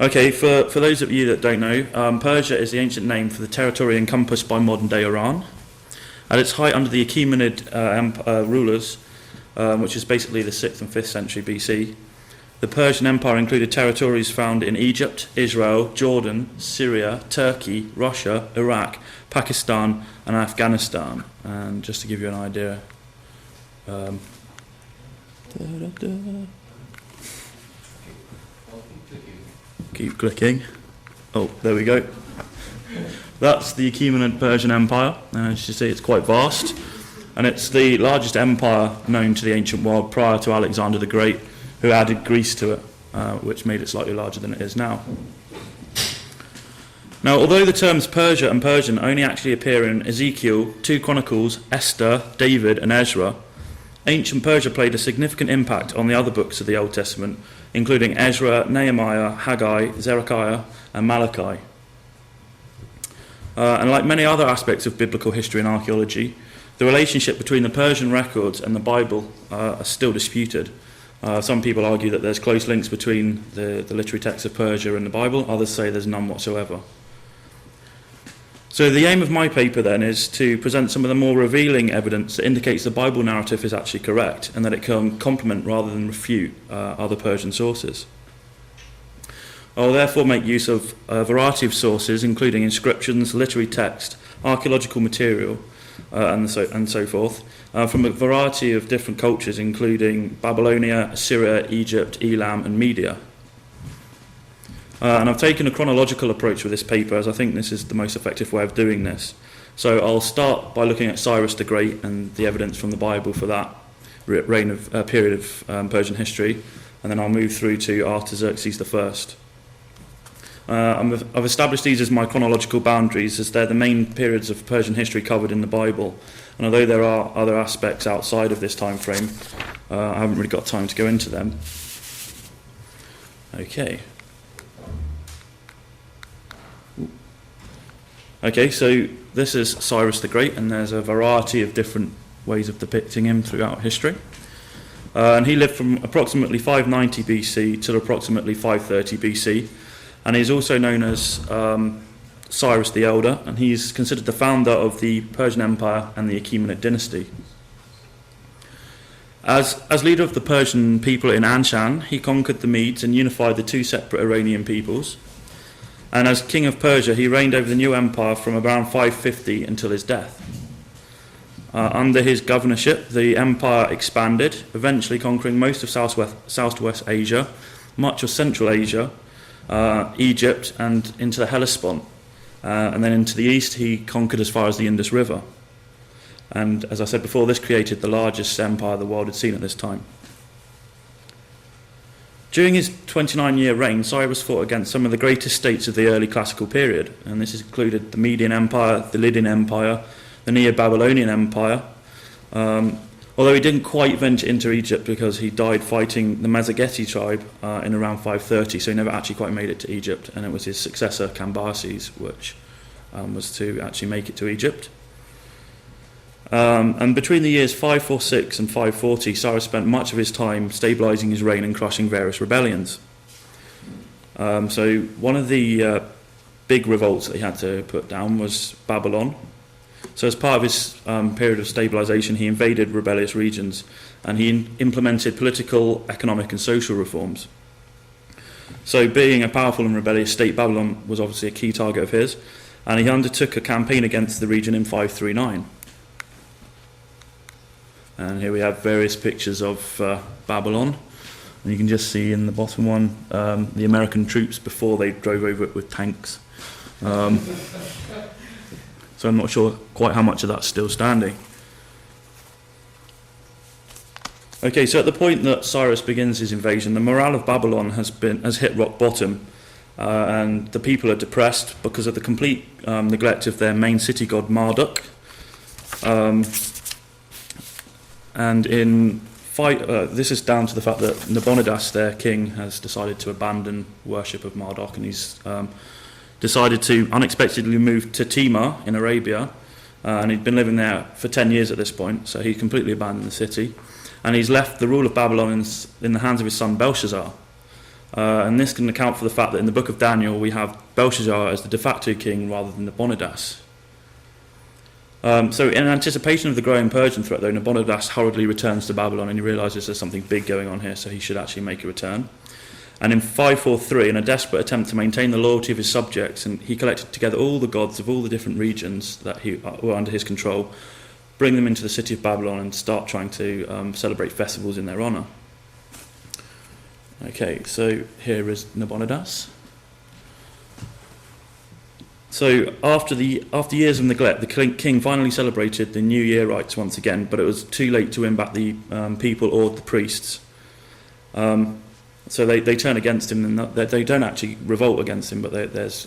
Okay, for those of you that don't know, Persia is the ancient name for the territory encompassed by modern-day Iran. At its height under the Achaemenid rulers, which is basically the 6th and 5th century BC, the Persian Empire included territories found in Egypt, Israel, Jordan, Syria, Turkey, Russia, Iraq, Pakistan, and Afghanistan. And just to give you an idea, keep clicking. Oh, there we go. That's the Achaemenid Persian Empire, and as you see, it's quite vast, and it's the largest empire known to the ancient world prior to Alexander the Great, who added Greece to it, which made it slightly larger than it is now. Now, although the terms Persia and Persian only actually appear in Ezekiel, 2 Chronicles, Esther, David, and Ezra, ancient Persia played a significant impact on the other books of the Old Testament, including Ezra, Nehemiah, Haggai, Zedekiah, and Malachi. And like many other aspects of biblical history and archaeology, the relationship between the Persian records and the Bible are still disputed. Some people argue that there's close links between the literary texts of Persia and the Bible, others say there's none whatsoever. So the aim of my paper then is to present some of the more revealing evidence that indicates the Bible narrative is actually correct and that it can complement rather than refute other Persian sources. I'll therefore make use of a variety of sources, including inscriptions, literary text, archaeological material, and so forth, from a variety of different cultures, including Babylonia, Assyria, Egypt, Elam, and Media. And I've taken a chronological approach with this paper, as I think this is the most effective way of doing this. So I'll start by looking at Cyrus the Great and the evidence from the Bible for that period of Persian history, and then I'll move through to Artaxerxes I. I've established these as my chronological boundaries, as they're the main periods of Persian history covered in the Bible. And although there are other aspects outside of this time frame, I haven't really got time to go into them. Okay, so this is Cyrus the Great, and there's a variety of different ways of depicting him throughout history. And he lived from approximately 590 BC to approximately 530 BC. And he's also known as Cyrus the Elder, and he's considered the founder of the Persian Empire and the Achaemenid dynasty. As leader of the Persian people in Anshan, he conquered the Medes and unified the 2 separate Iranian peoples. And as king of Persia, he reigned over the new empire from around 550 until his death. Under his governorship, the empire expanded, eventually conquering most of Southwest Asia, much of Central Asia, Egypt, and into the Hellespont. And then into the east, he conquered as far as the Indus River. And as I said before, this created the largest empire the world had seen at this time. During his 29-year reign, Cyrus fought against some of the greatest states of the early classical period, and this included the Median Empire, the Lydian Empire, the Neo-Babylonian Empire, although he didn't quite venture into Egypt because he died fighting the Mazzageti tribe in around 530, so he never actually quite made it to Egypt, and it was his successor, Cambyses, which was to actually make it to Egypt. And between the years 546 and 540, Cyrus spent much of his time stabilising his reign and crushing various rebellions. So one of the big revolts that he had to put down was Babylon. So as part of his period of stabilisation, he invaded rebellious regions, and he implemented political, economic and social reforms. So being a powerful and rebellious state, Babylon was obviously a key target of his, and he undertook a campaign against the region in 539. And here we have various pictures of Babylon, and you can just see in the bottom one the American troops before they drove over it with tanks. So I'm not sure quite how much of that's still standing. Okay, so at the point that Cyrus begins his invasion, the morale of Babylon has hit rock bottom, and the people are depressed because of the complete neglect of their main city god Marduk. And this is down to the fact that Nabonidus, their king, has decided to abandon worship of Marduk, and he's decided to unexpectedly move to Timar in Arabia, and he'd been living there for 10 years at this point, so he completely abandoned the city, and he's left the rule of Babylon in the hands of his son Belshazzar. And this can account for the fact that in the book of Daniel we have Belshazzar as the de facto king rather than Nabonidus. So in anticipation of the growing Persian threat, though, Nabonidus hurriedly returns to Babylon, and he realises there's something big going on here, so he should actually make a return. And in 543, in a desperate attempt to maintain the loyalty of his subjects, and he collected together all the gods of all the different regions that were under his control, bring them into the city of Babylon and start trying to celebrate festivals in their honour. Okay, so here is Nabonidus. So after years of neglect, the king finally celebrated the New Year rites once again, but it was too late to win back the people or the priests. So they turn against him, and they don't actually revolt against him, but there's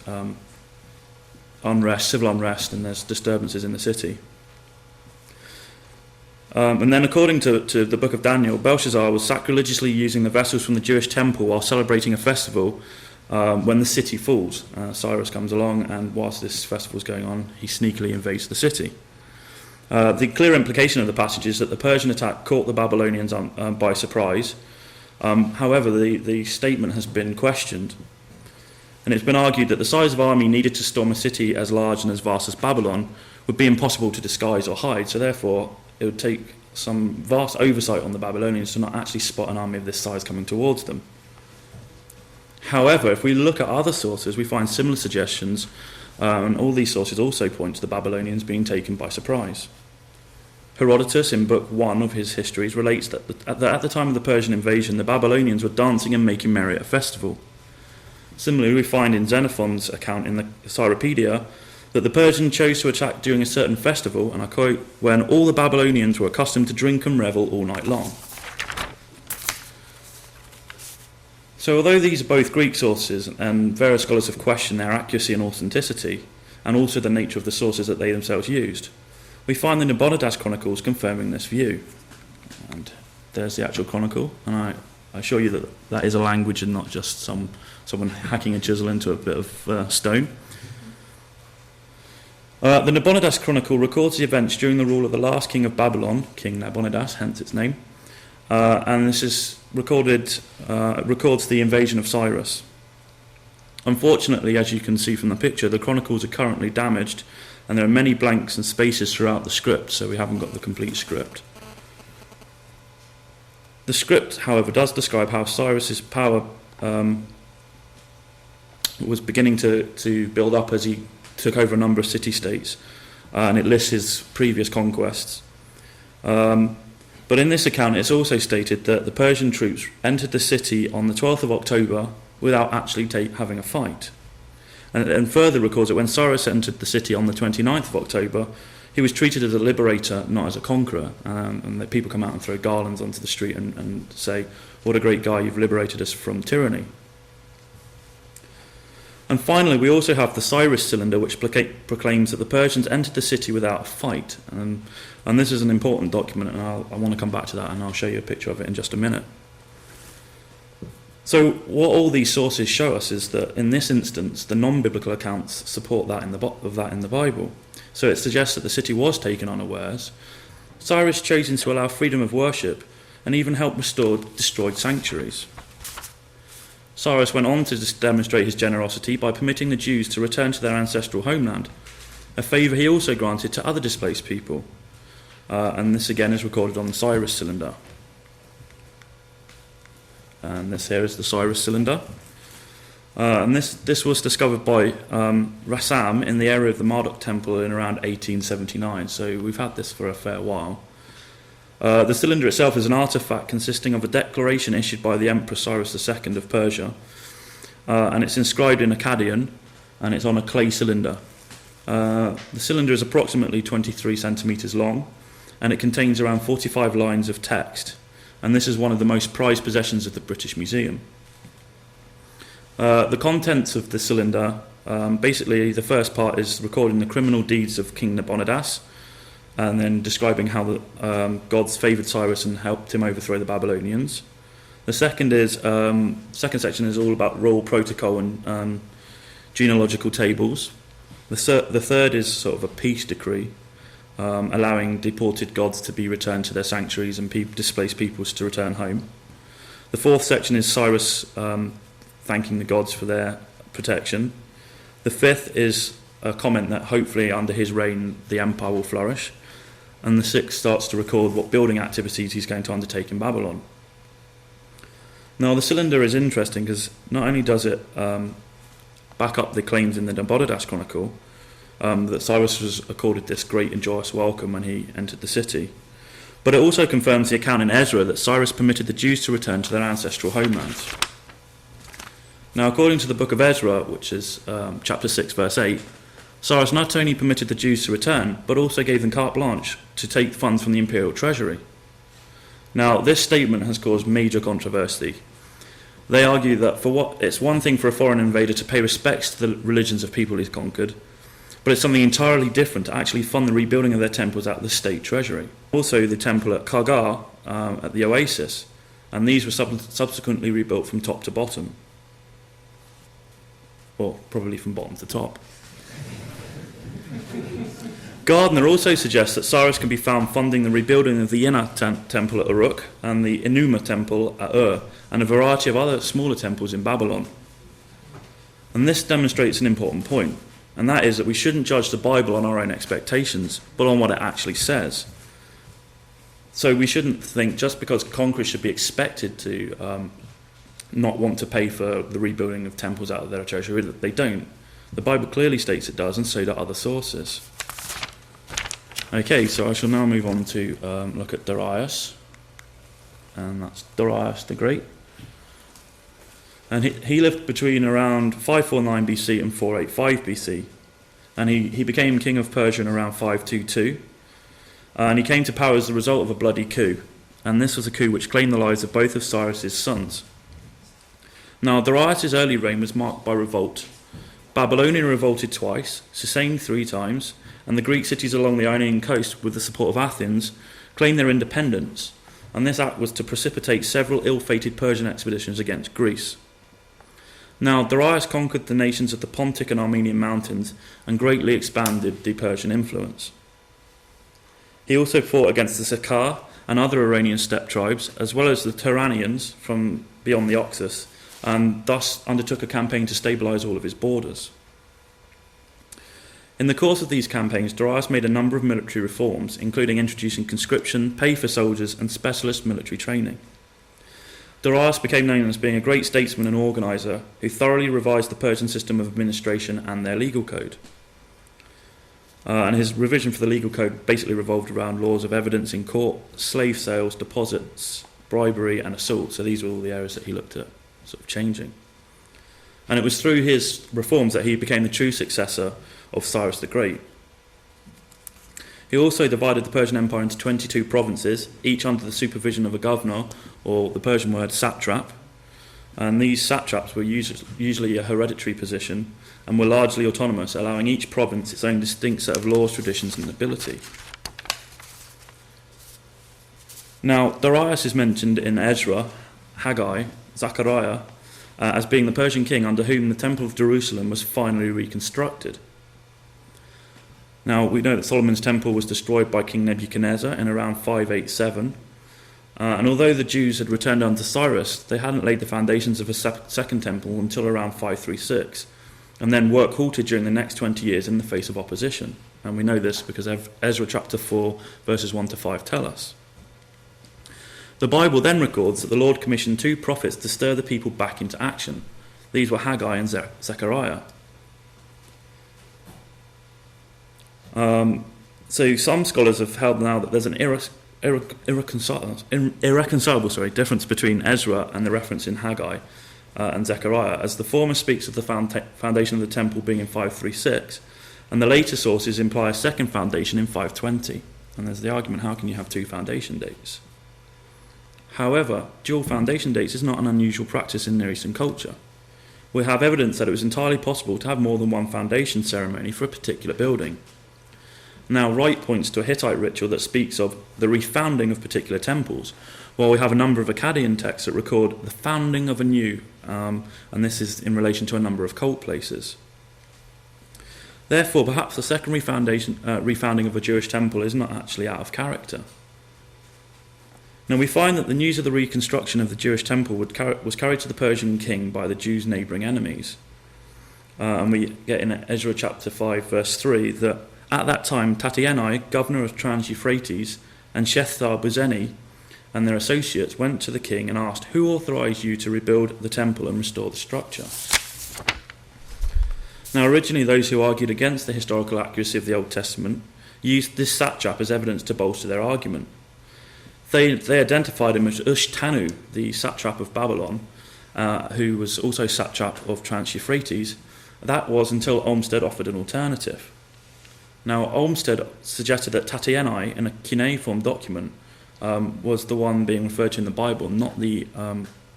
unrest, civil unrest, and there's disturbances in the city. And then according to the book of Daniel, Belshazzar was sacrilegiously using the vessels from the Jewish temple while celebrating a festival when the city falls. Cyrus comes along, and whilst this festival is going on, he sneakily invades the city. The clear implication of the passage is that the Persian attack caught the Babylonians by surprise. However, the statement has been questioned, and it's been argued that the size of army needed to storm a city as large and as vast as Babylon would be impossible to disguise or hide, so therefore it would take some vast oversight on the Babylonians to not actually spot an army of this size coming towards them. However, if we look at other sources, we find similar suggestions, and all these sources also point to the Babylonians being taken by surprise. Herodotus, in Book 1 of his histories, relates that at the time of the Persian invasion, the Babylonians were dancing and making merry at a festival. Similarly, we find in Xenophon's account in the Cyropedia that the Persians chose to attack during a certain festival, and I quote, when all the Babylonians were accustomed to drink and revel all night long. So although these are both Greek sources, and various scholars have questioned their accuracy and authenticity, and also the nature of the sources that they themselves used, we find the Nabonidus Chronicles confirming this view. And there's the actual chronicle, and I assure you that that is a language and not just someone hacking a chisel into a bit of stone. The Nabonidus Chronicle records the events during the rule of the last king of Babylon, King Nabonidus, hence its name, and this is records the invasion of Cyrus. Unfortunately, as you can see from the picture, the chronicles are currently damaged, and there are many blanks and spaces throughout the script, so we haven't got the complete script. The script, however, does describe how Cyrus's power was beginning to build up as he took over a number of city-states, and it lists his previous conquests. But in this account, it's also stated that the Persian troops entered the city on the 12th of October without actually having a fight. And further records that when Cyrus entered the city on the 29th of October, he was treated as a liberator, not as a conqueror. And that people come out and throw garlands onto the street and say, what a great guy, you've liberated us from tyranny. And finally, we also have the Cyrus Cylinder, which proclaims that the Persians entered the city without a fight. And this is an important document, and I want to come back to that, and I'll show you a picture of it in just a minute. So what all these sources show us is that in this instance, the non-biblical accounts support that in the Bible. So it suggests that the city was taken unawares. Cyrus chose to allow freedom of worship and even helped restore destroyed sanctuaries. Cyrus went on to demonstrate his generosity by permitting the Jews to return to their ancestral homeland, a favour he also granted to other displaced people. And this again is recorded on the Cyrus Cylinder. And this here is the Cyrus Cylinder. And this was discovered by Rassam in the area of the Marduk Temple in around 1879, so we've had this for a fair while. The cylinder itself is an artefact consisting of a declaration issued by the Emperor Cyrus II of Persia, and it's inscribed in Akkadian, and it's on a clay cylinder. The cylinder is approximately 23 centimetres long, and it contains around 45 lines of text, and this is one of the most prized possessions of the British Museum. The contents of the cylinder, basically the first part is recording the criminal deeds of King Nabonidus, and then describing how the gods favoured Cyrus and helped him overthrow the Babylonians. The second section is all about royal protocol and genealogical tables. The third is sort of a peace decree, allowing deported gods to be returned to their sanctuaries and displaced peoples to return home. The fourth section is Cyrus thanking the gods for their protection. The fifth is a comment that hopefully under his reign the empire will flourish. And the sixth starts to record what building activities he's going to undertake in Babylon. Now the cylinder is interesting because not only does it back up the claims in the Nabonidus Chronicle that Cyrus was accorded this great and joyous welcome when he entered the city, but it also confirms the account in Ezra that Cyrus permitted the Jews to return to their ancestral homelands. Now, according to the book of Ezra, which is chapter 6, verse 8, Cyrus not only permitted the Jews to return, but also gave them carte blanche to take funds from the imperial treasury. Now, this statement has caused major controversy. They argue that it's one thing for a foreign invader to pay respects to the religions of people he's conquered, but it's something entirely different to actually fund the rebuilding of their temples out of the state treasury. Also, the temple at Kargar, at the Oasis, and these were subsequently rebuilt from top to bottom. Or probably from bottom to top. Gardner also suggests that Cyrus can be found funding the rebuilding of the Inna temple at Uruk and the Enuma temple at Ur, and a variety of other smaller temples in Babylon. And this demonstrates an important point, and that is that we shouldn't judge the Bible on our own expectations, but on what it actually says. So we shouldn't think just because conquerors should be expected to not want to pay for the rebuilding of temples out of their treasury, that they don't. The Bible clearly states it does, and so do other sources. Okay, so I shall now move on to look at Darius, and that's Darius the Great. And he lived between around 549 BC and 485 BC, and he became king of Persia in around 522, and he came to power as the result of a bloody coup, and this was a coup which claimed the lives of both of Cyrus's sons. Now, Darius' early reign was marked by revolt. Babylonia revolted twice, Sicily 3 times, and the Greek cities along the Ionian coast, with the support of Athens, claimed their independence, and this act was to precipitate several ill-fated Persian expeditions against Greece. Now, Darius conquered the nations of the Pontic and Armenian mountains and greatly expanded the Persian influence. He also fought against the Sakar and other Iranian steppe tribes, as well as the Turanians from beyond the Oxus, and thus undertook a campaign to stabilise all of his borders. In the course of these campaigns, Darius made a number of military reforms, including introducing conscription, pay for soldiers, and specialist military training. Darius became known as being a great statesman and organiser who thoroughly revised the Persian system of administration and their legal code. And his revision for the legal code basically revolved around laws of evidence in court, slave sales, deposits, bribery, and assault. So these were all the areas that he looked at sort of changing. And it was through his reforms that he became the true successor of Cyrus the Great. He also divided the Persian Empire into 22 provinces, each under the supervision of a governor, or the Persian word satrap. And these satraps were usually a hereditary position and were largely autonomous, allowing each province its own distinct set of laws, traditions, and ability. Now, Darius is mentioned in Ezra, Haggai, Zechariah, as being the Persian king under whom the Temple of Jerusalem was finally reconstructed. Now, we know that Solomon's temple was destroyed by King Nebuchadnezzar in around 587, and although the Jews had returned unto Cyrus, they hadn't laid the foundations of a second temple until around 536, and then work halted during the next 20 years in the face of opposition. And we know this because Ezra chapter 4, verses 1 to 5 tell us. The Bible then records that the Lord commissioned 2 prophets to stir the people back into action. These were Haggai and Zechariah. So some scholars have held now that there's an irreconcilable difference between Ezra and the reference in Haggai and Zechariah, as the former speaks of the foundation of the temple being in 536, and the later sources imply a second foundation in 520. And there's the argument, how can you have 2 foundation dates? However, dual foundation dates is not an unusual practice in Near Eastern culture. We have evidence that it was entirely possible to have more than one foundation ceremony for a particular building. Now, Wright points to a Hittite ritual that speaks of the refounding of particular temples, while we have a number of Akkadian texts that record the founding of a new, and this is in relation to a number of cult places. Therefore, perhaps the second refounding of a Jewish temple is not actually out of character. Now we find that the news of the reconstruction of the Jewish temple was carried to the Persian king by the Jews' neighbouring enemies. And we get in Ezra chapter 5 verse 3 that at that time Tatienai, governor of Trans-Euphrates, and Shethar-Buzeni and their associates went to the king and asked, "Who authorised you to rebuild the temple and restore the structure?" Now originally those who argued against the historical accuracy of the Old Testament used this satrap as evidence to bolster their argument. They identified him as Ushtanu, the satrap of Babylon, who was also satrap of Trans-Euphrates. That was until Olmsted offered an alternative. Now, Olmsted suggested that Tatienai, in a cuneiform document, was the one being referred to in the Bible, not the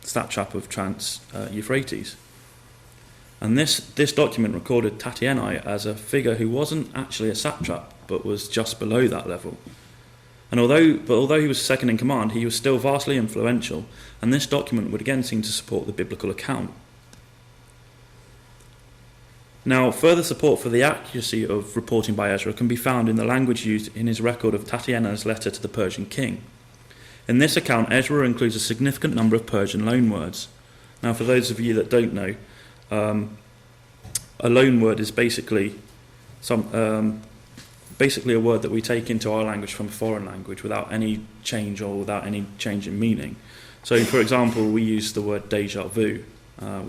satrap of Trans-Euphrates. And this document recorded Tatienai as a figure who wasn't actually a satrap, but was just below that level. And although he was second in command, he was still vastly influential, and this document would again seem to support the biblical account. Now, further support for the accuracy of reporting by Ezra can be found in the language used in his record of Tatienai's letter to the Persian king. In this account, Ezra includes a significant number of Persian loanwords. Now, for those of you that don't know, a loanword is basically a word that we take into our language from a foreign language without any change or without any change in meaning. So, for example, we use the word déjà vu,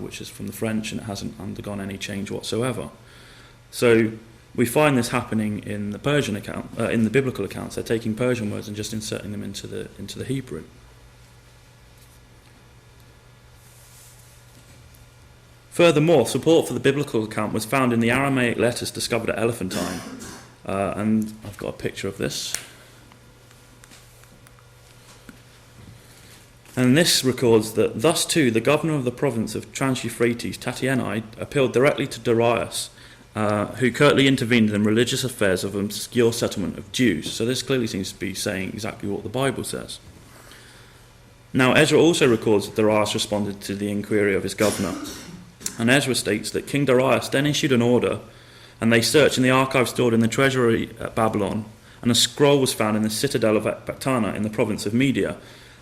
which is from the French, and it hasn't undergone any change whatsoever. So we find this happening in the Persian account, in the biblical accounts. They're taking Persian words and just inserting them into the Hebrew. Furthermore, support for the biblical account was found in the Aramaic letters discovered at Elephantine, and I've got a picture of this. And this records that, thus too, the governor of the province of Trans-Euphrates, Tatienai, appealed directly to Darius, who curtly intervened in the religious affairs of an obscure settlement of Jews. So this clearly seems to be saying exactly what the Bible says. Now, Ezra also records that Darius responded to the inquiry of his governor. And Ezra states that King Darius then issued an order, and they searched in the archives stored in the treasury at Babylon, and a scroll was found in the citadel of Ecbatana in the province of Media.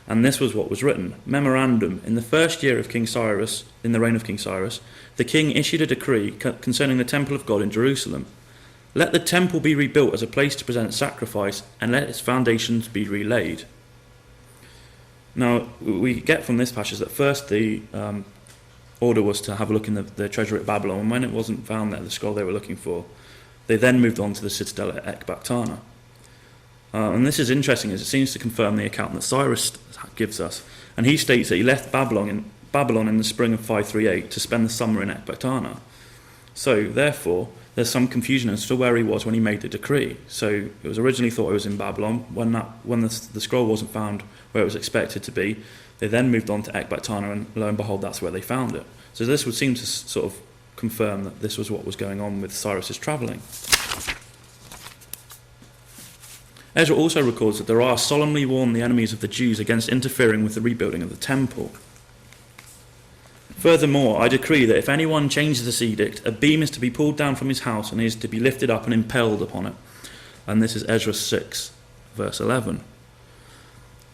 And this was what was written. Memorandum, in the first year of King Cyrus, in the reign of King Cyrus, the king issued a decree concerning the temple of God in Jerusalem. Let the temple be rebuilt as a place to present sacrifice, and let its foundations be relaid. Now, we get from this passage that first the order was to have a look in the treasury at Babylon, and when it wasn't found there, the scroll they were looking for, they then moved on to the citadel at Ecbatana. And this is interesting, as it seems to confirm the account that Cyrus gives us. And he states that he left Babylon in the spring of 538 to spend the summer in Ecbatana. So, therefore, there's some confusion as to where he was when he made the decree. So, it was originally thought he was in Babylon. When the scroll wasn't found where it was expected to be, they then moved on to Ecbatana, and lo and behold, that's where they found it. So this would seem to sort of confirm that this was what was going on with Cyrus's travelling. Ezra also records that Darius solemnly warned the enemies of the Jews against interfering with the rebuilding of the temple. Furthermore, I decree that if anyone changes this edict, a beam is to be pulled down from his house and is to be lifted up and impaled upon it. And this is Ezra 6, verse 11.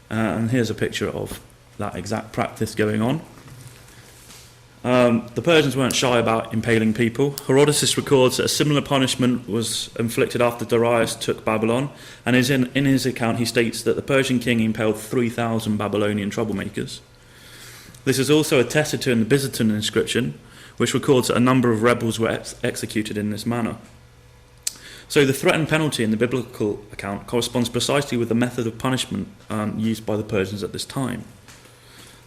And here's a picture of that exact practice going on. The Persians weren't shy about impaling people. Herodotus records that a similar punishment was inflicted after Darius took Babylon, and in his account he states that the Persian king impaled 3,000 Babylonian troublemakers. This is also attested to in the Byzantine inscription, which records that a number of rebels were executed in this manner. So the threatened penalty in the biblical account corresponds precisely with the method of punishment used by the Persians at this time.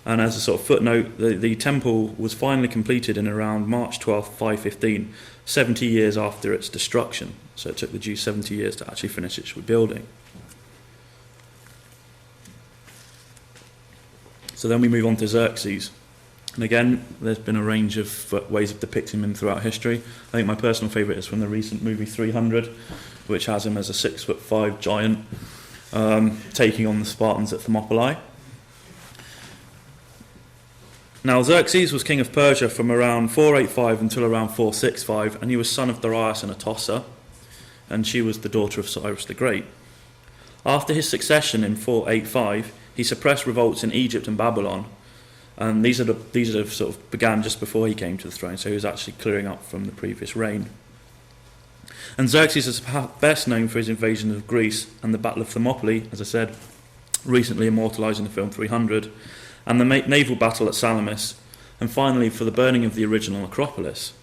And as a sort of footnote, the temple was finally completed in around March 12, 515, 70 years after its destruction. So it took the Jews 70 years to actually finish its rebuilding. So then we move on to Xerxes. And again, there's been a range of ways of depicting him throughout history. I think my personal favourite is from the recent movie 300, which has him as a 6'5" giant taking on the Spartans at Thermopylae. Now, Xerxes was king of Persia from around 485 until around 465, and he was son of Darius and Atossa, and she was the daughter of Cyrus the Great. After his succession in 485, He suppressed revolts in Egypt and Babylon, and these are sort of began just before he came to the throne, so he was actually clearing up from the previous reign. And Xerxes is best known for his invasion of Greece and the Battle of Thermopylae, as I said, recently immortalised in the film 300, and the naval battle at Salamis, and finally for the burning of the original Acropolis.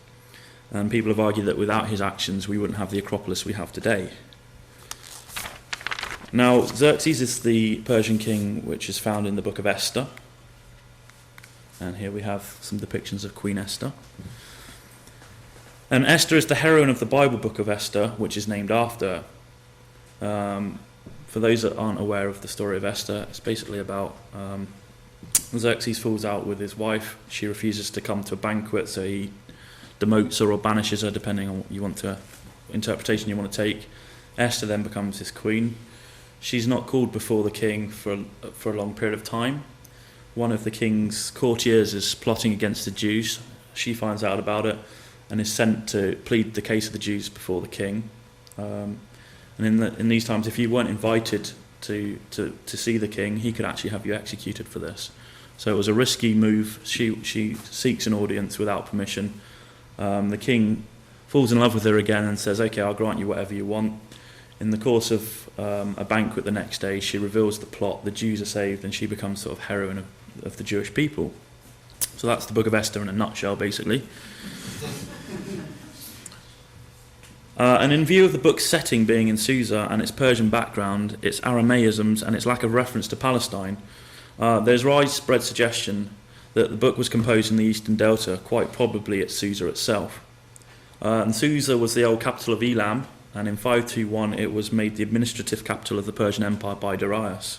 And people have argued that without his actions we wouldn't have the Acropolis we have today. Now, Xerxes is the Persian king which is found in the book of Esther. And here we have some depictions of Queen Esther. And Esther is the heroine of the Bible book of Esther, which is named after her. For those that aren't aware of the story of Esther, it's basically about Xerxes falls out with his wife. She refuses to come to a banquet, so he demotes her or banishes her, depending on what interpretation you want to take. Esther then becomes his queen. She's not called before the king for a long period of time. One of the king's courtiers is plotting against the Jews. She finds out about it and is sent to plead the case of the Jews before the king. And in these times, if you weren't invited to see the king, he could actually have you executed for this. So it was a risky move. She seeks an audience without permission. The king falls in love with her again and says, "Okay, I'll grant you whatever you want." In the course of a banquet the next day, she reveals the plot. The Jews are saved, and she becomes sort of heroine of the Jewish people. So that's the book of Esther in a nutshell, basically. And in view of the book's setting being in Susa and its Persian background, its Aramaisms and its lack of reference to Palestine, there's widespread suggestion that the book was composed in the Eastern Delta, quite probably at Susa itself. And Susa was the old capital of Elam, and in 521 it was made the administrative capital of the Persian Empire by Darius.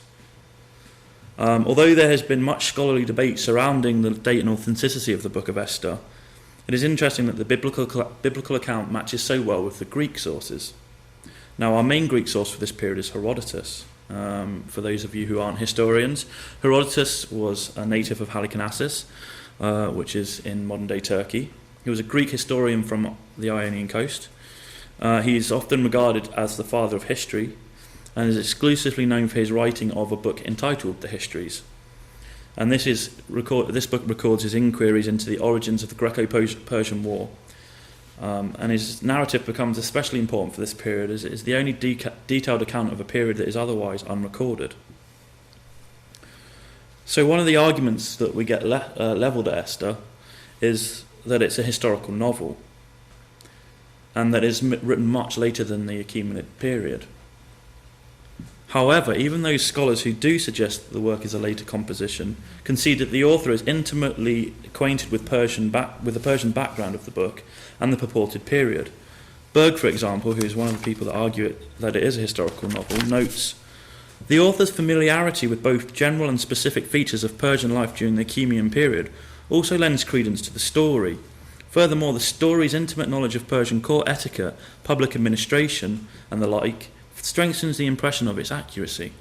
Although there has been much scholarly debate surrounding the date and authenticity of the book of Esther, it is interesting that the biblical account matches so well with the Greek sources. Now, our main Greek source for this period is Herodotus. For those of you who aren't historians, Herodotus was a native of Halicarnassus, which is in modern-day Turkey. He was a Greek historian from the Ionian coast. He is often regarded as the father of history and is exclusively known for his writing of a book entitled The Histories. And this book records his inquiries into the origins of the Greco-Persian War. And his narrative becomes especially important for this period as it is the only detailed account of a period that is otherwise unrecorded. So one of the arguments that we get levelled at Esther is that it's a historical novel and that it's written much later than the Achaemenid period. However, even those scholars who do suggest that the work is a later composition concede that the author is intimately acquainted with the Persian background of the book and the purported period. Berg, for example, who is one of the people that argue that it is a historical novel, notes, "The author's familiarity with both general and specific features of Persian life during the Achaemenid period also lends credence to the story. Furthermore, the story's intimate knowledge of Persian court etiquette, public administration, and the like strengthens the impression of its accuracy."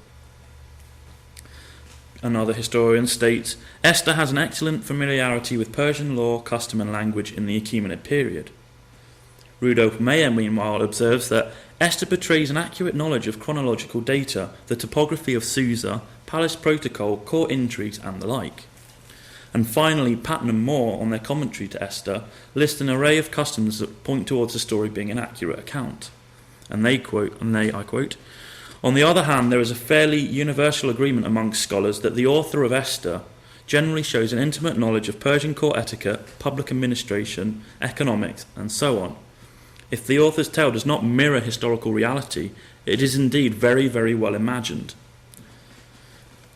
Another historian states, "Esther has an excellent familiarity with Persian law, custom and language in the Achaemenid period." Rudolf Meyer, meanwhile, observes that Esther portrays an accurate knowledge of chronological data, the topography of Susa, palace protocol, court intrigues and the like. And finally, Patton and Moore, on their commentary to Esther, list an array of customs that point towards the story being an accurate account. And I quote, "On the other hand, there is a fairly universal agreement amongst scholars that the author of Esther generally shows an intimate knowledge of Persian court etiquette, public administration, economics, and so on. If the author's tale does not mirror historical reality, it is indeed very, very well imagined."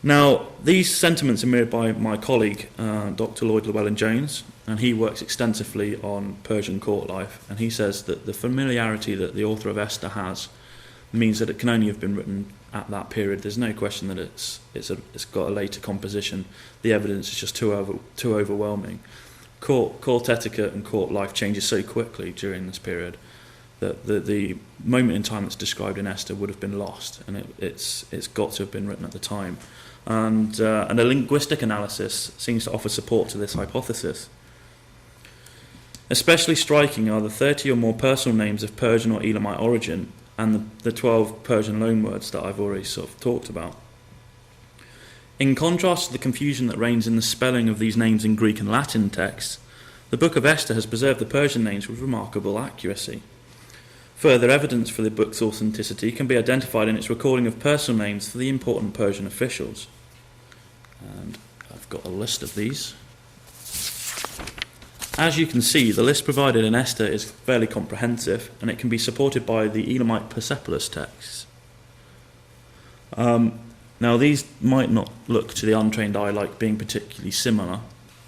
Now, these sentiments are mirrored by my colleague, Dr. Lloyd Llewellyn-Jones, and he works extensively on Persian court life, and he says that the familiarity that the author of Esther has means that it can only have been written at that period. There's no question that it's got a later composition. The evidence is just too overwhelming. Court etiquette and court life changes so quickly during this period that the moment in time that's described in Esther would have been lost, and it's got to have been written at the time. And a linguistic analysis seems to offer support to this hypothesis. Especially striking are the 30 or more personal names of Persian or Elamite origin and the 12 Persian loanwords that I've already sort of talked about. In contrast to the confusion that reigns in the spelling of these names in Greek and Latin texts, the Book of Esther has preserved the Persian names with remarkable accuracy. Further evidence for the book's authenticity can be identified in its recording of personal names for the important Persian officials. And I've got a list of these. As you can see, the list provided in Esther is fairly comprehensive, and it can be supported by the Elamite Persepolis texts. Now, these might not look to the untrained eye like being particularly similar,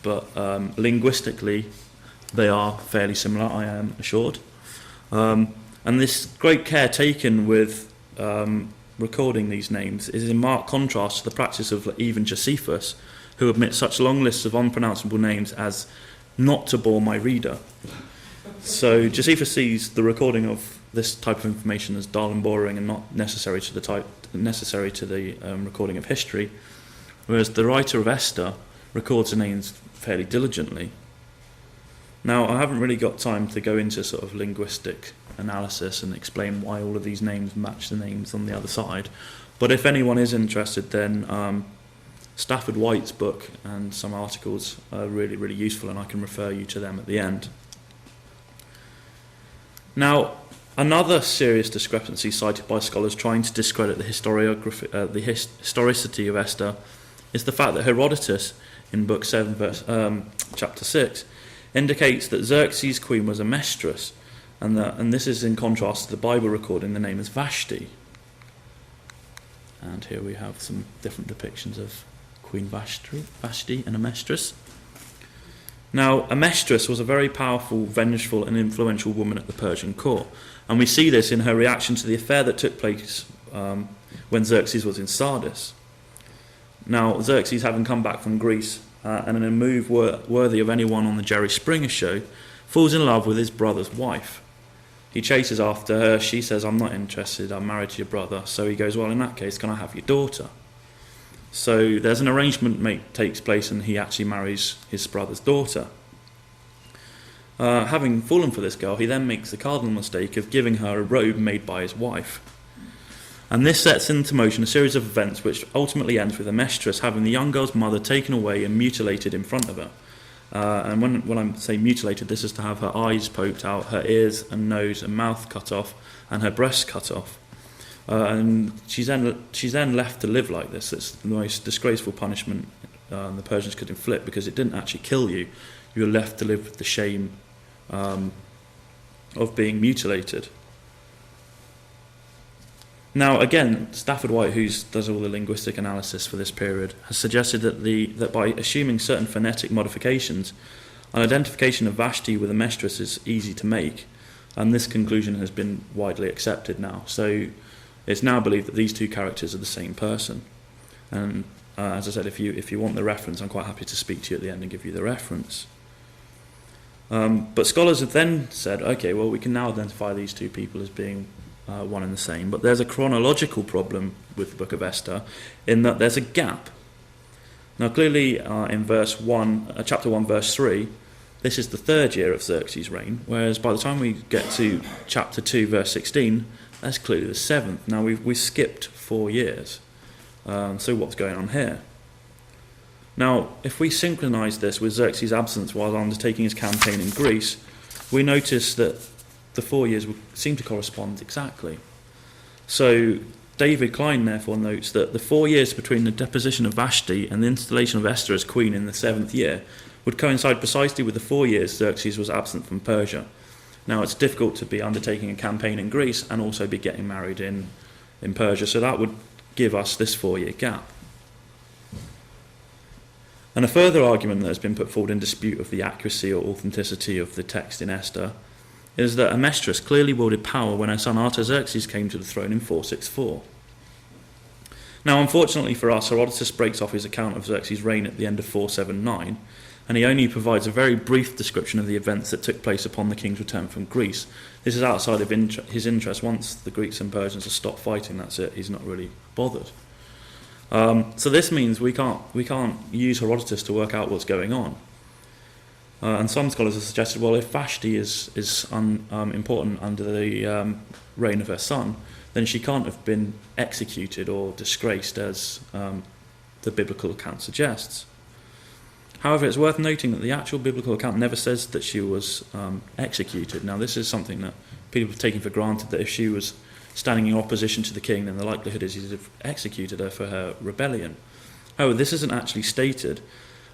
but linguistically they are fairly similar, I am assured. And this great care taken with recording these names is in marked contrast to the practice of even Josephus, who omits such long lists of unpronounceable names as not to bore my reader. So Josephus sees the recording of this type of information as dull and boring and not necessary to the recording of history, whereas the writer of Esther records the names fairly diligently. Now, I haven't really got time to go into sort of linguistic analysis and explain why all of these names match the names on the other side, but if anyone is interested, then Stafford White's book and some articles are really, really useful, and I can refer you to them at the end. Now, another serious discrepancy cited by scholars trying to discredit the historicity of Esther is the fact that Herodotus, in Book 7, chapter 6, indicates that Xerxes' queen was a mistress, and this is in contrast to the Bible recording the name as Vashti. And here we have some different depictions of Queen Vashti and a mistress. Now, a mistress was a very powerful, vengeful and influential woman at the Persian court, and we see this in her reaction to the affair that took place when Xerxes was in Sardis. Now, Xerxes, having come back from Greece, and in a move worthy of anyone on the Jerry Springer show, falls in love with his brother's wife. He chases after her. She says, "I'm not interested, I'm married to your brother." So he goes, "Well, in that case, can I have your daughter?" So there's an arrangement takes place, and he actually marries his brother's daughter. Having fallen for this girl, he then makes the cardinal mistake of giving her a robe made by his wife. And this sets into motion a series of events which ultimately ends with the mistress having the young girl's mother taken away and mutilated in front of her. And when I say mutilated, this is to have her eyes poked out, her ears and nose and mouth cut off, and her breasts cut off. And she's then left to live like this. It's the most disgraceful punishment the Persians could inflict, because it didn't actually kill you. You were left to live with the shame of being mutilated. Now, again, Stafford White, who does all the linguistic analysis for this period, has suggested that by assuming certain phonetic modifications, an identification of Vashti with a mistress is easy to make, and this conclusion has been widely accepted now. So it's now believed that these two characters are the same person. And as I said, if you want the reference, I'm quite happy to speak to you at the end and give you the reference. But scholars have then said, okay, well, we can now identify these two people as being one and the same, but there's a chronological problem with the Book of Esther in that there's a gap. Now, clearly, in chapter 1, verse 3, this is the 3rd year of Xerxes' reign, whereas by the time we get to chapter 2, verse 16, that's clearly the 7th. Now, we've skipped 4 years. So what's going on here? Now, if we synchronise this with Xerxes' absence while undertaking his campaign in Greece, we notice that the 4 years would seem to correspond exactly. So David Klein therefore notes that the 4 years between the deposition of Vashti and the installation of Esther as queen in the 7th year would coincide precisely with the 4 years Xerxes was absent from Persia. Now, it's difficult to be undertaking a campaign in Greece and also be getting married in Persia, so that would give us this 4-year gap. And a further argument that has been put forward in dispute of the accuracy or authenticity of the text in Esther is that a mistress clearly wielded power when her son Artaxerxes came to the throne in 464. Now, unfortunately for us, Herodotus breaks off his account of Xerxes' reign at the end of 479, and he only provides a very brief description of the events that took place upon the king's return from Greece. This is outside of his interest. Once the Greeks and Persians have stopped fighting, that's it. He's not really bothered. So this means we can't use Herodotus to work out what's going on. And some scholars have suggested, well, if Vashti is important under the reign of her son, then she can't have been executed or disgraced as the biblical account suggests. However, it's worth noting that the actual biblical account never says that she was executed. Now, this is something that people have taken for granted, that if she was standing in opposition to the king, then the likelihood is he'd have executed her for her rebellion. However, this isn't actually stated,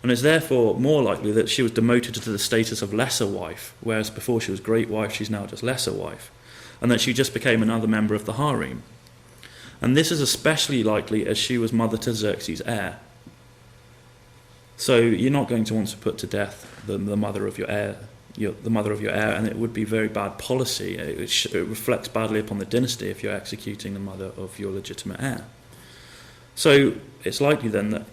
and it's therefore more likely that she was demoted to the status of lesser wife, whereas before she was great wife, she's now just lesser wife, and that she just became another member of the harem. And this is especially likely as she was mother to Xerxes' heir. So you're not going to want to put to death the mother of your heir, and it would be very bad policy. It reflects badly upon the dynasty if you're executing the mother of your legitimate heir. So it's likely then that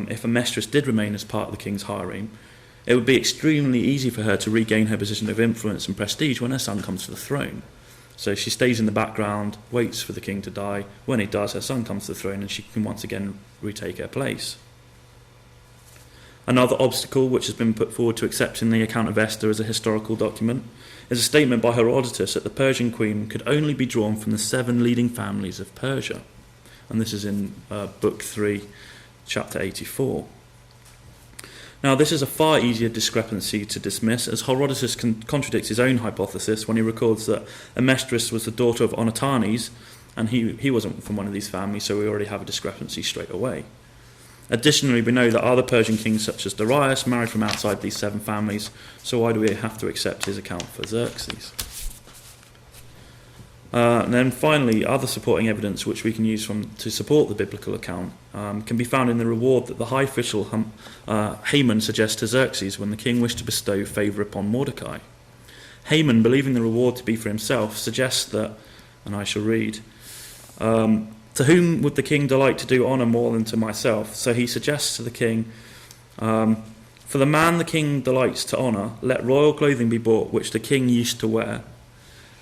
if a mistress did remain as part of the king's harem, it would be extremely easy for her to regain her position of influence and prestige when her son comes to the throne. So she stays in the background, waits for the king to die. When he does, her son comes to the throne and she can once again retake her place. Another obstacle which has been put forward to accepting the account of Esther as a historical document is a statement by Herodotus that the Persian queen could only be drawn from the 7 leading families of Persia. And this is in Book 3, Chapter 84. Now, this is a far easier discrepancy to dismiss, as Herodotus contradicts his own hypothesis when he records that Amestris was the daughter of Onatanes, and he wasn't from one of these families, so we already have a discrepancy straight away. Additionally, we know that other Persian kings such as Darius married from outside these 7 families, so why do we have to accept his account for Xerxes? And then finally, other supporting evidence which we can use to support the biblical account can be found in the reward that the high official Haman suggests to Xerxes when the king wished to bestow favour upon Mordecai. Haman, believing the reward to be for himself, suggests that, and I shall read, to whom would the king delight to do honour more than to myself? So he suggests to the king, for the man the king delights to honour, let royal clothing be bought which the king used to wear,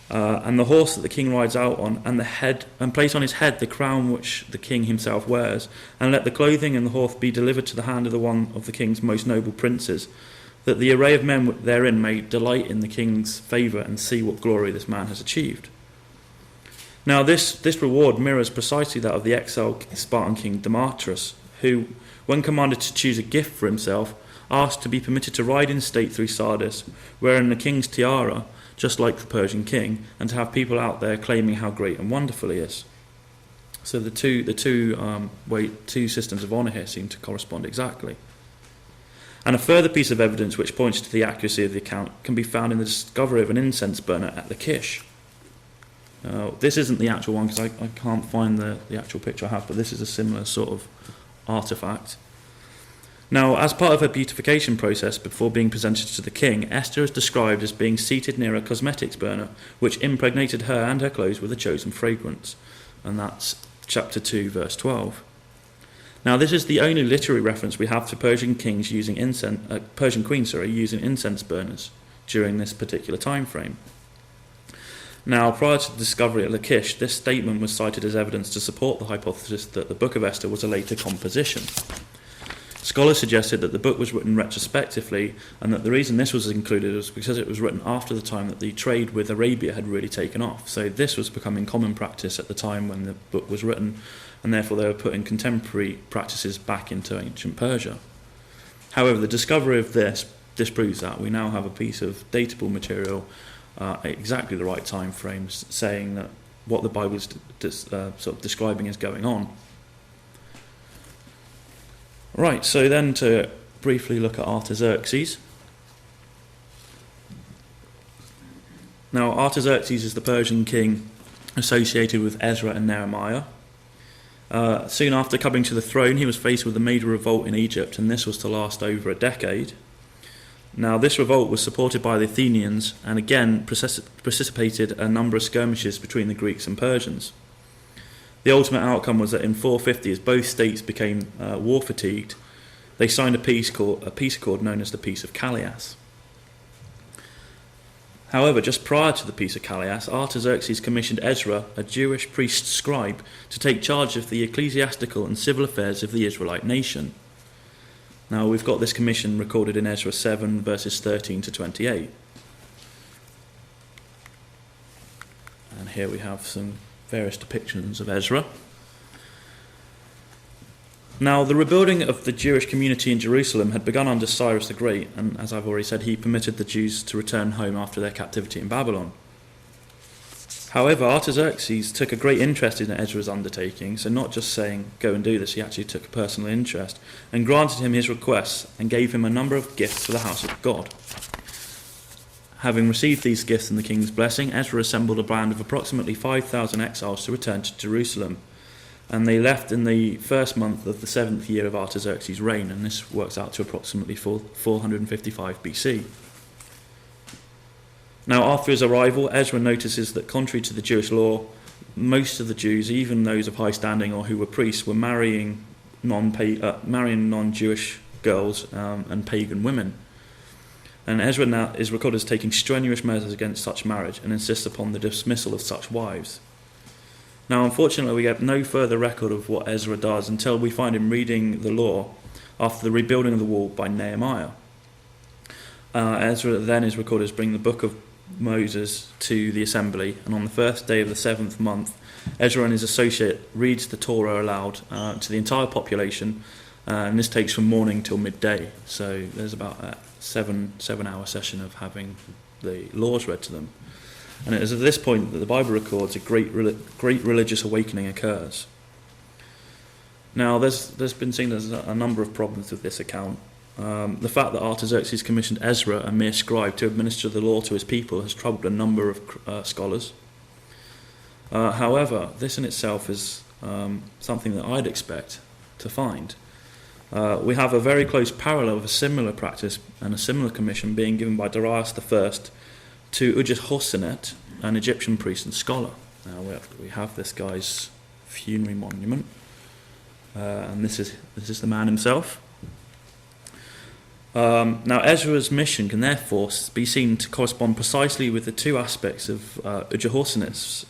and the horse that the king rides out on, and place on his head the crown which the king himself wears, and let the clothing and the horse be delivered to the hand of the one of the king's most noble princes, that the array of men therein may delight in the king's favour and see what glory this man has achieved. Now, this reward mirrors precisely that of the exiled Spartan king Demetrius, who, when commanded to choose a gift for himself, asked to be permitted to ride in state through Sardis, wearing the king's tiara, just like the Persian king, and to have people out there claiming how great and wonderful he is. So the two systems of honour here seem to correspond exactly. And a further piece of evidence which points to the accuracy of the account can be found in the discovery of an incense burner at Lachish. This isn't the actual one because I can't find the actual picture I have, but this is a similar sort of artefact. Now, as part of her beautification process before being presented to the king, Esther is described as being seated near a cosmetics burner, which impregnated her and her clothes with a chosen fragrance. And that's chapter 2, verse 12. Now, this is the only literary reference we have to Persian queens using incense burners during this particular time frame. Now, prior to the discovery at Lachish, this statement was cited as evidence to support the hypothesis that the Book of Esther was a later composition. Scholars suggested that the book was written retrospectively, and that the reason this was included was because it was written after the time that the trade with Arabia had really taken off. So this was becoming common practice at the time when the book was written, and therefore they were putting contemporary practices back into ancient Persia. However, the discovery of this disproves that. We now have a piece of datable material at exactly the right time frames, saying that what the Bible is sort of describing is going on. Right, so then to briefly look at Artaxerxes. Now, Artaxerxes is the Persian king associated with Ezra and Nehemiah. Soon after coming to the throne, he was faced with a major revolt in Egypt, and this was to last over a decade. Now, this revolt was supported by the Athenians, and again precipitated a number of skirmishes between the Greeks and Persians. The ultimate outcome was that in 450, as both states became war fatigued, they signed a peace accord known as the Peace of Callias. However, just prior to the Peace of Callias, Artaxerxes commissioned Ezra, a Jewish priest scribe, to take charge of the ecclesiastical and civil affairs of the Israelite nation. Now, we've got this commission recorded in Ezra 7, verses 13 to 28. And here we have some various depictions of Ezra. Now, the rebuilding of the Jewish community in Jerusalem had begun under Cyrus the Great, and as I've already said, he permitted the Jews to return home after their captivity in Babylon. However, Artaxerxes took a great interest in Ezra's undertaking, so not just saying, go and do this, he actually took a personal interest, and granted him his requests and gave him a number of gifts for the house of God. Having received these gifts and the king's blessing, Ezra assembled a band of approximately 5,000 exiles to return to Jerusalem. And they left in the first month of the 7th year of Artaxerxes' reign, and this works out to approximately 455 BC. Now, after his arrival, Ezra notices that contrary to the Jewish law, most of the Jews, even those of high standing or who were priests, were marrying non-Jewish girls and pagan women. And Ezra now is recorded as taking strenuous measures against such marriage and insists upon the dismissal of such wives. Now, unfortunately, we get no further record of what Ezra does until we find him reading the law after the rebuilding of the wall by Nehemiah. Ezra then is recorded as bringing the book of Moses to the assembly, and on the first day of the 7th month, Ezra and his associate reads the Torah aloud to the entire population, and this takes from morning till midday. So there's about a 7-hour session of having the laws read to them. And it is at this point that the Bible records a great religious awakening occurs. Now, there's been seen as a number of problems with this account. The fact that Artaxerxes commissioned Ezra, a mere scribe, to administer the law to his people has troubled a number of scholars. However, this in itself is something that I'd expect to find. We have a very close parallel of a similar practice and a similar commission being given by Darius I to Ujahossenet, an Egyptian priest and scholar. Now we have this guy's funerary monument, and this is the man himself. Now Ezra's mission can therefore be seen to correspond precisely with the two aspects of Ujahossenet's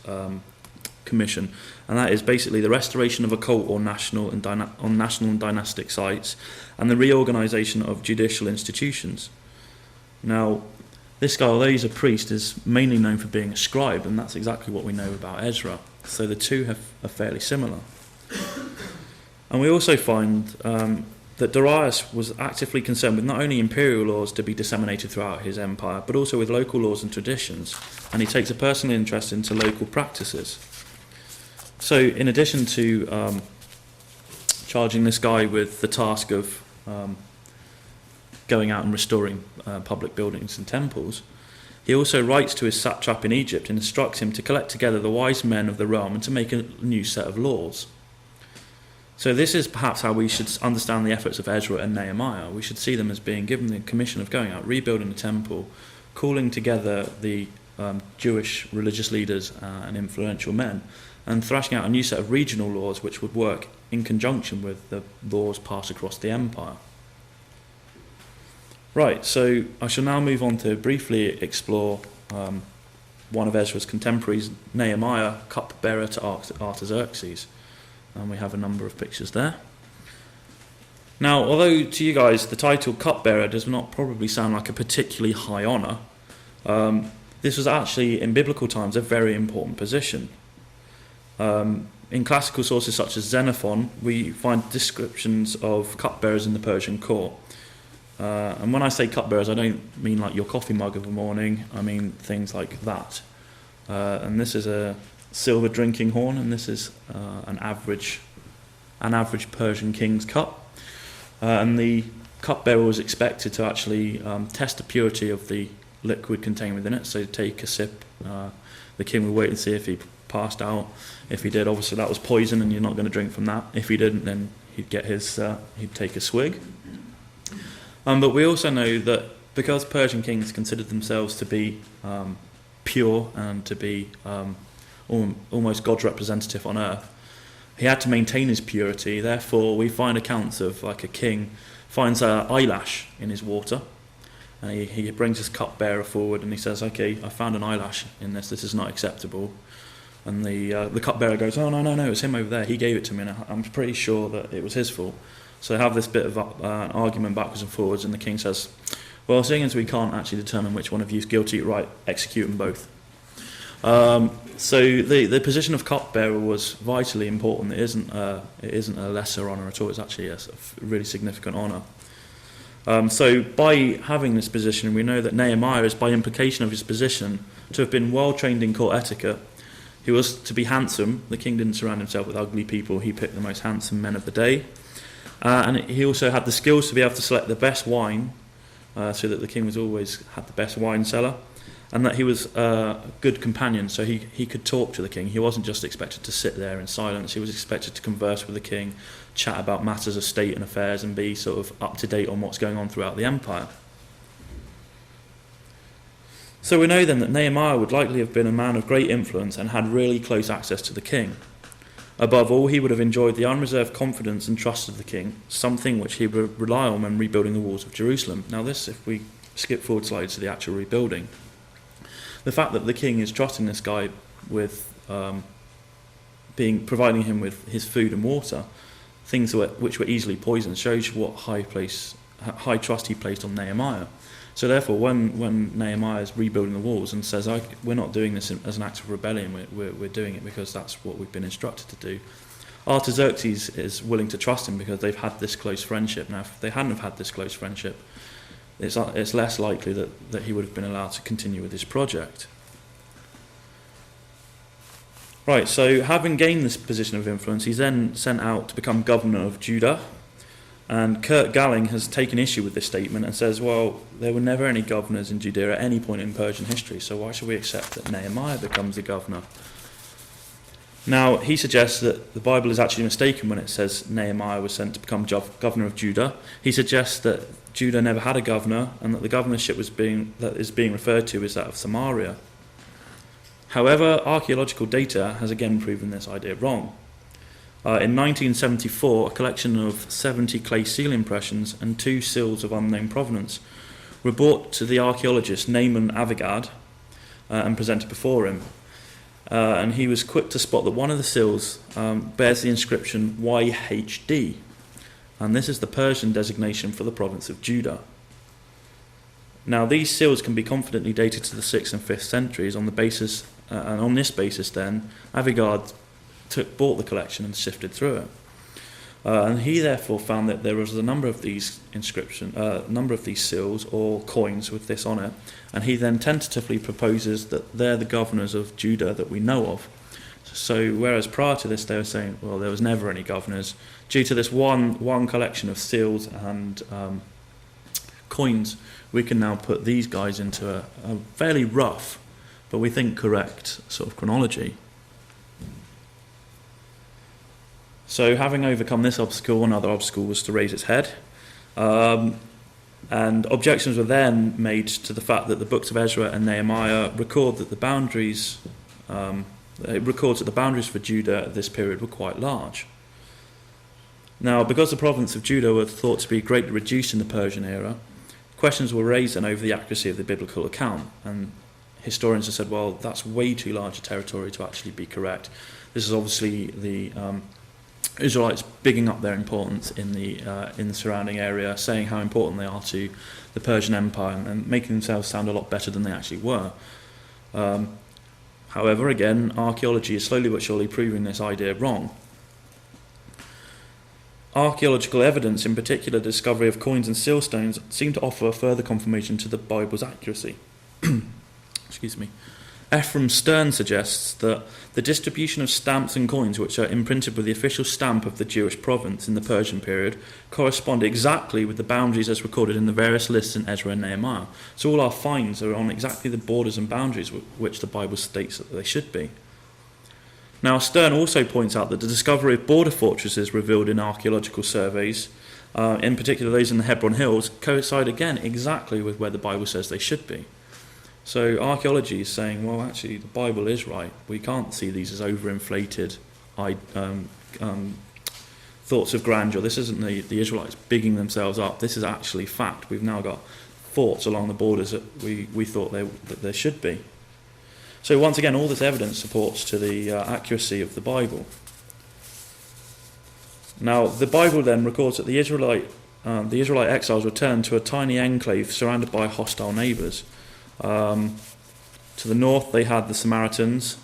commission, and that is basically the restoration of occult or national and dynastic sites, and the reorganisation of judicial institutions. Now, this guy, although he's a priest, is mainly known for being a scribe, and that's exactly what we know about Ezra. So the two are fairly similar. And we also find that Darius was actively concerned with not only imperial laws to be disseminated throughout his empire, but also with local laws and traditions, and he takes a personal interest into local practices. So in addition to charging this guy with the task of going out and restoring public buildings and temples, he also writes to his satrap in Egypt and instructs him to collect together the wise men of the realm and to make a new set of laws. So this is perhaps how we should understand the efforts of Ezra and Nehemiah. We should see them as being given the commission of going out, rebuilding the temple, calling together the Jewish religious leaders and influential men, and thrashing out a new set of regional laws which would work in conjunction with the laws passed across the empire. Right, so I shall now move on to briefly explore one of Ezra's contemporaries, Nehemiah, cupbearer to Artaxerxes. And we have a number of pictures there. Now, although to you guys the title cupbearer does not probably sound like a particularly high honour, this was actually, in biblical times, a very important position. In classical sources such as Xenophon, we find descriptions of cupbearers in the Persian court. And when I say cupbearers, I don't mean like your coffee mug of the morning. I mean things like that. And this is a silver drinking horn, and this is an average Persian king's cup. And the cupbearer was expected to actually test the purity of the liquid contained within it. So take a sip. The king would wait and see if he passed out. If he did, obviously that was poison, and you're not going to drink from that. If he didn't, then he'd get he'd take a swig. But we also know that because Persian kings considered themselves to be pure and to be almost God's representative on earth, he had to maintain his purity. Therefore, we find accounts of like a king finds an eyelash in his water, and he brings his cupbearer forward and he says, "Okay, I found an eyelash in this. This is not acceptable." And the cupbearer goes, "Oh no, it's him over there. He gave it to me, and I'm pretty sure that it was his fault." So they have this bit of an argument backwards and forwards, and the king says, "Well, seeing as we can't actually determine which one of you is guilty, right, execute them both." So the position of cupbearer was vitally important. It isn't a lesser honour at all. It's actually a really significant honour. So by having this position, we know that Nehemiah is, by implication of his position, to have been well trained in court etiquette. He was to be handsome. The king didn't surround himself with ugly people. He picked the most handsome men of the day. And he also had the skills to be able to select the best wine, so that the king was always had the best wine cellar, and that he was a good companion, so he could talk to the king. He wasn't just expected to sit there in silence. He was expected to converse with the king, chat about matters of state and affairs, and be sort of up to date on what's going on throughout the empire. So we know then that Nehemiah would likely have been a man of great influence and had really close access to the king. Above all, he would have enjoyed the unreserved confidence and trust of the king, something which he would rely on when rebuilding the walls of Jerusalem. Now this, if we skip forward slides to the actual rebuilding, the fact that the king is trusting this guy with providing him with his food and water, things which were easily poisoned, shows what high trust he placed on Nehemiah. So therefore, when Nehemiah is rebuilding the walls and says, we're not doing this as an act of rebellion, we're doing it because that's what we've been instructed to do, Artaxerxes is willing to trust him because they've had this close friendship. Now, if they hadn't have had this close friendship, it's less likely that he would have been allowed to continue with his project. Right, so having gained this position of influence, he's then sent out to become governor of Judah. And Kurt Galling has taken issue with this statement and says, well, there were never any governors in Judea at any point in Persian history, so why should we accept that Nehemiah becomes the governor? Now, he suggests that the Bible is actually mistaken when it says Nehemiah was sent to become governor of Judah. He suggests that Judah never had a governor and that the governorship that is being referred to is that of Samaria. However, archaeological data has again proven this idea wrong. In 1974, a collection of 70 clay seal impressions and 2 seals of unknown provenance were brought to the archaeologist Naaman Avigad and presented before him. And he was quick to spot that one of the seals bears the inscription YHD, and this is the Persian designation for the province of Judah. Now, these seals can be confidently dated to the 6th and 5th centuries on this basis then, Avigad bought the collection and sifted through it. And he therefore found that there was a number of these seals or coins with this on it, and he then tentatively proposes that they're the governors of Judah that we know of. So whereas prior to this they were saying, well, there was never any governors, due to this one collection of seals and coins, we can now put these guys into a fairly rough, but we think correct sort of chronology. So having overcome this obstacle, another obstacle was to raise its head. And objections were then made to the fact that the books of Ezra and Nehemiah record that the boundaries for Judah at this period were quite large. Now, because the province of Judah were thought to be greatly reduced in the Persian era, questions were raised then over the accuracy of the biblical account. And historians have said, well, that's way too large a territory to actually be correct. This is obviously the Israelites bigging up their importance in the surrounding area, saying how important they are to the Persian Empire and making themselves sound a lot better than they actually were. However, again, archaeology is slowly but surely proving this idea wrong. Archaeological evidence, in particular the discovery of coins and seal stones, seem to offer further confirmation to the Bible's accuracy. Excuse me. Ephraim Stern suggests that the distribution of stamps and coins which are imprinted with the official stamp of the Jewish province in the Persian period correspond exactly with the boundaries as recorded in the various lists in Ezra and Nehemiah. So all our finds are on exactly the borders and boundaries which the Bible states that they should be. Now, Stern also points out that the discovery of border fortresses revealed in archaeological surveys, in particular those in the Hebron Hills, coincide again exactly with where the Bible says they should be. So archaeology is saying, well, actually, the Bible is right. We can't see these as overinflated thoughts of grandeur. This isn't the Israelites bigging themselves up. This is actually fact. We've now got forts along the borders that we thought that there should be. So once again, all this evidence supports to the accuracy of the Bible. Now, the Bible then records that the Israelite exiles returned to a tiny enclave surrounded by hostile neighbours. To the north they had the Samaritans,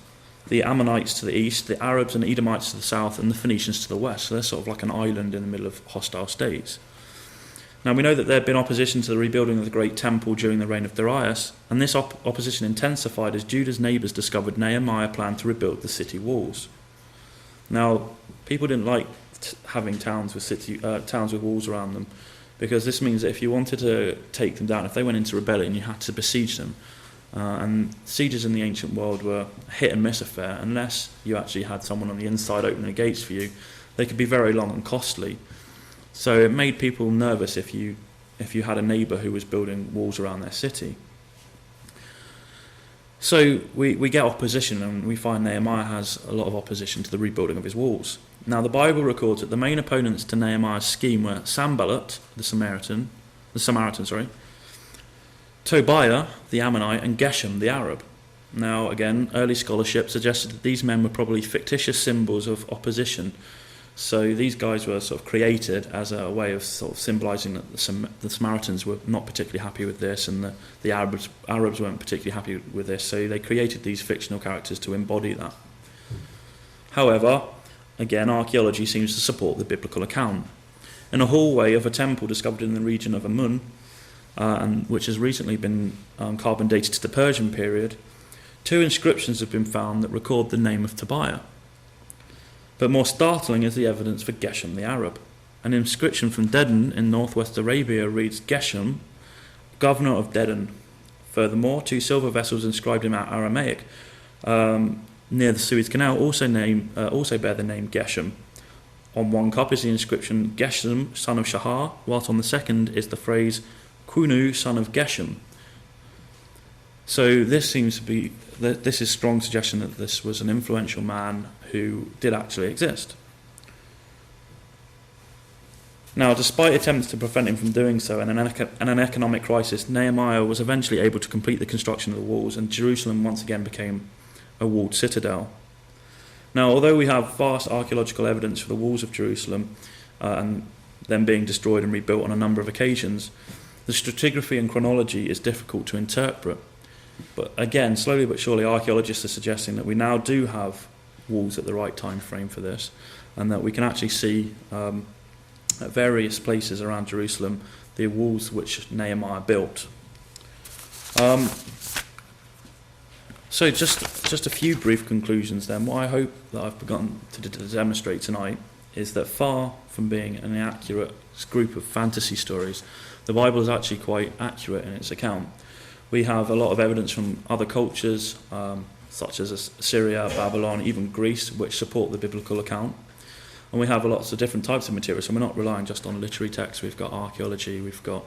the Ammonites to the east, the Arabs and Edomites to the south, and the Phoenicians to the west. So they're sort of like an island in the middle of hostile states. Now we know that there had been opposition to the rebuilding of the great temple during the reign of Darius, and this opposition intensified as Judah's neighbours discovered Nehemiah planned to rebuild the city walls. Now, people didn't like having towns with walls around them, because this means that if you wanted to take them down, if they went into rebellion, you had to besiege them. And sieges in the ancient world were a hit and miss affair. Unless you actually had someone on the inside opening the gates for you, they could be very long and costly. So it made people nervous if you had a neighbour who was building walls around their city. So we get opposition, and we find Nehemiah has a lot of opposition to the rebuilding of his walls. Now the Bible records that the main opponents to Nehemiah's scheme were Sanballat, the Samaritan, Tobiah, the Ammonite, and Geshem, the Arab. Now, again, early scholarship suggested that these men were probably fictitious symbols of opposition. So these guys were sort of created as a way of sort of symbolising that the Samaritans were not particularly happy with this, and the Arabs weren't particularly happy with this. So they created these fictional characters to embody that. However, again, archaeology seems to support the biblical account. In a hallway of a temple discovered in the region of Amun, and which has recently been carbon dated to the Persian period, 2 inscriptions have been found that record the name of Tobiah. But more startling is the evidence for Geshem the Arab. An inscription from Dedan in northwest Arabia reads Geshem, governor of Dedan. Furthermore, 2 silver vessels inscribed in Aramaic near the Suez Canal also bear the name Geshem. On one cup is the inscription Geshem, son of Shahar, whilst on the second is the phrase Kunu, son of Geshem. So this is strong suggestion that this was an influential man who did actually exist. Now, despite attempts to prevent him from doing so and an economic crisis, Nehemiah was eventually able to complete the construction of the walls, and Jerusalem once again became a walled citadel. Now, although we have vast archaeological evidence for the walls of Jerusalem and them being destroyed and rebuilt on a number of occasions, the stratigraphy and chronology is difficult to interpret. But again, slowly but surely, archaeologists are suggesting that we now do have walls at the right time frame for this, and that we can actually see at various places around Jerusalem the walls which Nehemiah built. So just a few brief conclusions then. What I hope that I've begun to demonstrate tonight is that far from being an inaccurate group of fantasy stories, the Bible is actually quite accurate in its account. We have a lot of evidence from other cultures, such as Assyria, Babylon, even Greece, which support the biblical account. And we have lots of different types of material, so we're not relying just on literary texts. We've got archaeology, we've got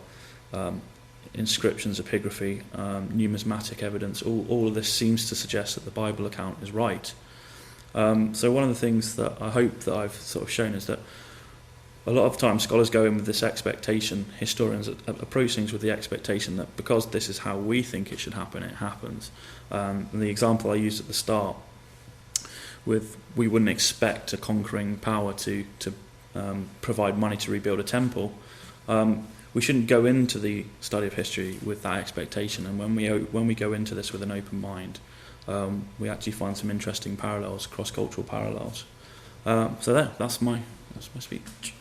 inscriptions, epigraphy, numismatic evidence. All of this seems to suggest that the Bible account is right. So one of the things that I hope that I've sort of shown is that a lot of times scholars go in with this expectation, historians approach things with the expectation that because this is how we think it should happen, it happens. And the example I used at the start, with we wouldn't expect a conquering power to provide money to rebuild a temple, we shouldn't go into the study of history with that expectation. And when we go into this with an open mind, we actually find some interesting parallels, cross-cultural parallels. So that's my speech.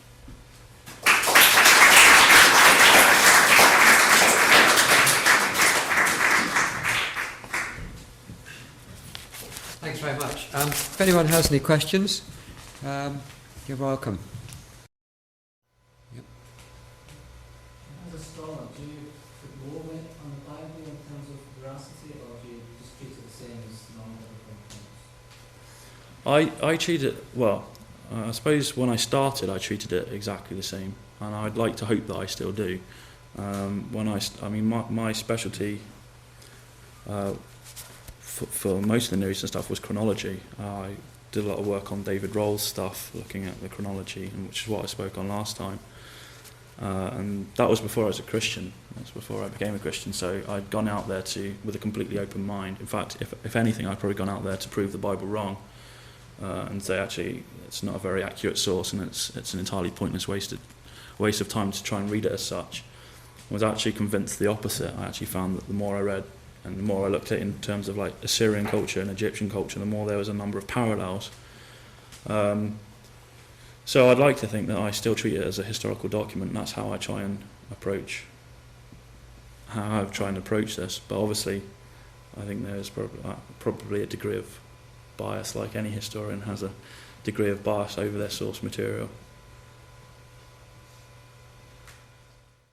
Thanks very much. If anyone has any questions, you're welcome. Yep. As a scholar, do you put more weight on the Bible in terms of veracity, or do you just treat it the same as non-biblical accounts? I treat it, well, I suppose when I started I treated it exactly the same, and I'd like to hope that I still do. My specialty for most of the Near Eastern stuff was chronology. I did a lot of work on David Roll's stuff, looking at the chronology, which is what I spoke on last time. And that was before I was a Christian. That's before I became a Christian. So I'd gone out there with a completely open mind. In fact, if anything, I'd probably gone out there to prove the Bible wrong and say actually it's not a very accurate source, and it's an entirely pointless waste of time to try and read it as such. I was actually convinced the opposite. I actually found that the more I read and the more I looked at it in terms of like Assyrian culture and Egyptian culture, the more there was a number of parallels. So I'd like to think that I still treat it as a historical document, and that's how I try and approach this. But obviously, I think there's probably a degree of bias, like any historian has a degree of bias over their source material.